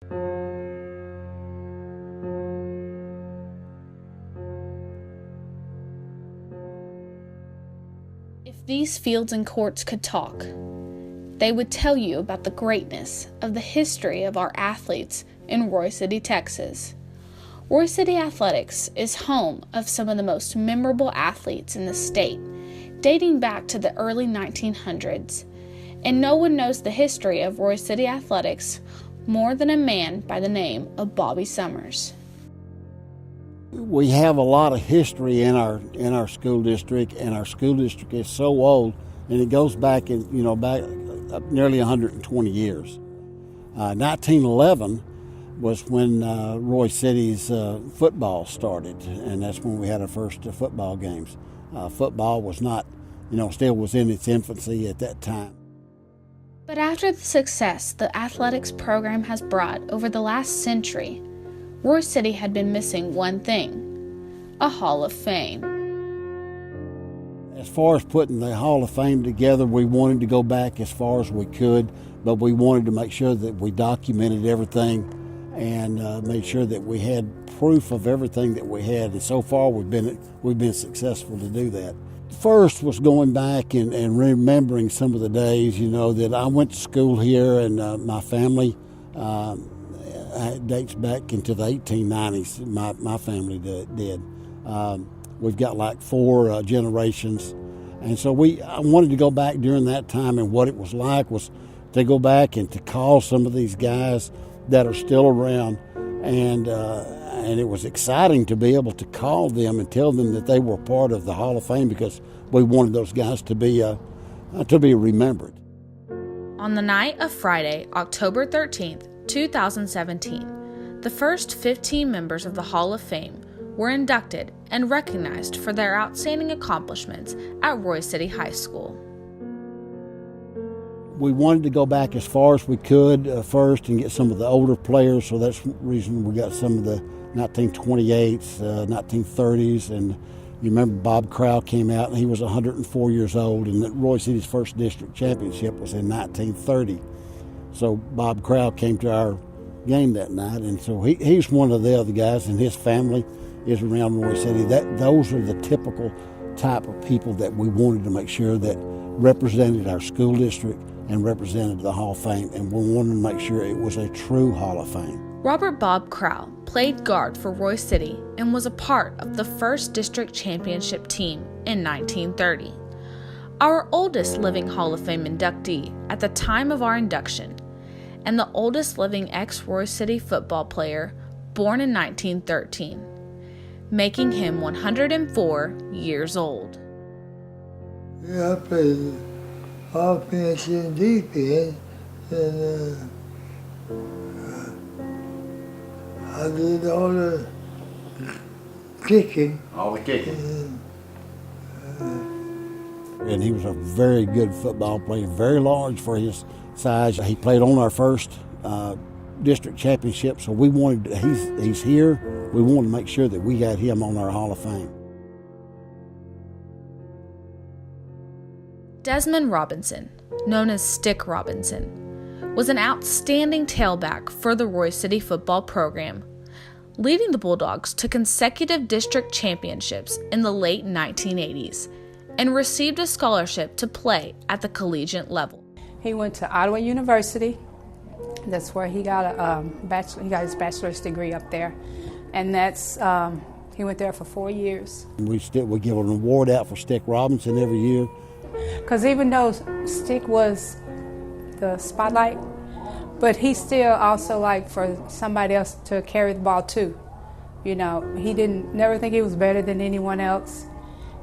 If these fields and courts could talk, they would tell you about the greatness of the history of our athletes in Royse City, Texas. Royse City Athletics is home of some of the most memorable athletes in the state, dating back to the early 1900s, and no one knows the history of Royse City Athletics more than a man by the name of Bobby Summers. We have a lot of history in our school district, and our school district is so old, and it goes back back nearly 120 years. 1911 was when Royse City's football started, and that's when we had our first football games. Football was not, still was in its infancy at that time. But after the success the athletics program has brought over the last century, Royse City had been missing one thing: a Hall of Fame. As far as putting the Hall of Fame together, we wanted to go back as far as we could, but we wanted to make sure that we documented everything and made sure that we had proof of everything that we had. And so far, we've been successful to do that. First was going back and remembering some of the days, that I went to school here, and my family dates back into the 1890s. My family did. We've got like 4 generations, and so I wanted to go back during that time, and what it was like was to go back and to call some of these guys that are still around, and it was exciting to be able to call them and tell them that they were part of the Hall of Fame, because we wanted those guys to be remembered. On the night of Friday, October 13th, 2017, the first 15 members of the Hall of Fame were inducted and recognized for their outstanding accomplishments at Royse City High School. We wanted to go back as far as we could first and get some of the older players, so that's the reason we got some of the 1928s, 1930s, and you remember Bob Crow came out, and he was 104 years old, and that Royse City's first district championship was in 1930. So Bob Crow came to our game that night, and so he's one of the other guys, and his family is around Royse City. Those are the typical type of people that we wanted to make sure that represented our school district and represented the Hall of Fame, and we wanted to make sure it was a true Hall of Fame. Robert Bob Crow played guard for Royse City and was a part of the first district championship team in 1930. Our oldest living Hall of Fame inductee at the time of our induction, and the oldest living ex-Royse City football player born in 1913, making him 104 years old. Yeah, I played offense and defense, and I did all the kicking. All the kicking. And he was a very good football player, very large for his size. He played on our first district championship, so we wanted, he's here, we wanted to make sure that we got him on our Hall of Fame. Desmond Robinson, known as Stick Robinson, was an outstanding tailback for the Royse City football program, leading the Bulldogs to consecutive district championships in the late 1980s and received a scholarship to play at the collegiate level. He went to Ottawa University. That's where he got his bachelor's degree up there, and he went there for 4 years. We give an award out for Stick Robinson every year. Because even though Stick was the spotlight, but he still also liked for somebody else to carry the ball too. He never think he was better than anyone else.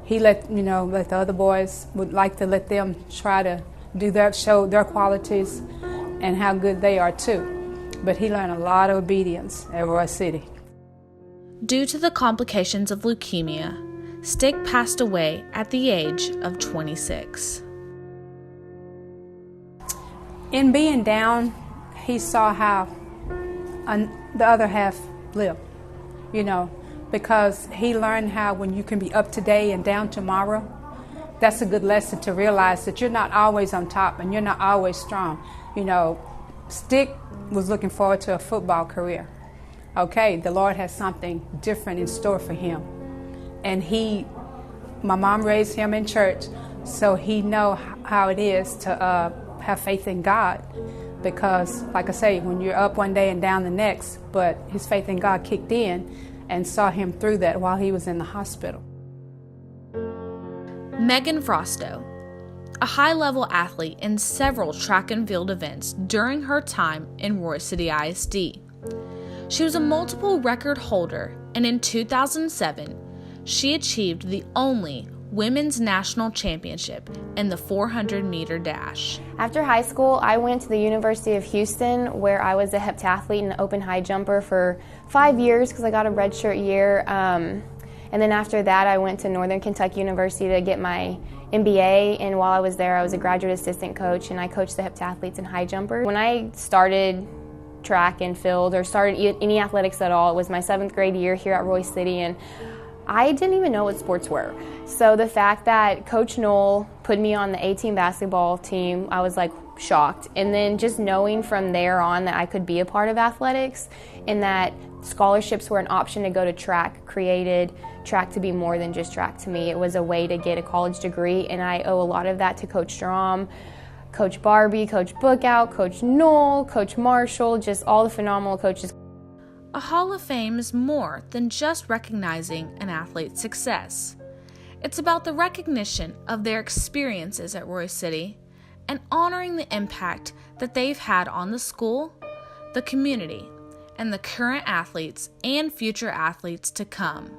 He let the other boys would like to let them try to do that, show their qualities and how good they are too. But he learned a lot of obedience at Royse City. Due to the complications of leukemia, Stick passed away at the age of 26. In being down, he saw how the other half lived, because he learned how when you can be up today and down tomorrow, that's a good lesson to realize that you're not always on top and you're not always strong. Stick was looking forward to a football career. Okay, the Lord has something different in store for him. And my mom raised him in church, so he know how it is to have faith in God. Because, like I say, when you're up one day and down the next, but his faith in God kicked in and saw him through that while he was in the hospital. Megan Frosto, a high-level athlete in several track and field events during her time in Royse City ISD. She was a multiple record holder, and in 2007, she achieved the only women's national championship in the 400-meter dash. After high school, I went to the University of Houston, where I was a heptathlete and an open high jumper for 5 years because I got a redshirt year. And then after that, I went to Northern Kentucky University to get my MBA. And while I was there, I was a graduate assistant coach, and I coached the heptathletes and high jumpers. When I started track and field or started any athletics at all, it was my 7th grade year here at Royse City, and I didn't even know what sports were. So the fact that Coach Knoll put me on the A-team basketball team, I was like shocked. And then just knowing from there on that I could be a part of athletics and that scholarships were an option to go to track created track to be more than just track to me. It was a way to get a college degree, and I owe a lot of that to Coach Strom, Coach Barbie, Coach Bookout, Coach Knoll, Coach Marshall, just all the phenomenal coaches. A Hall of Fame is more than just recognizing an athlete's success. It's about the recognition of their experiences at Royse City and honoring the impact that they've had on the school, the community, and the current athletes and future athletes to come.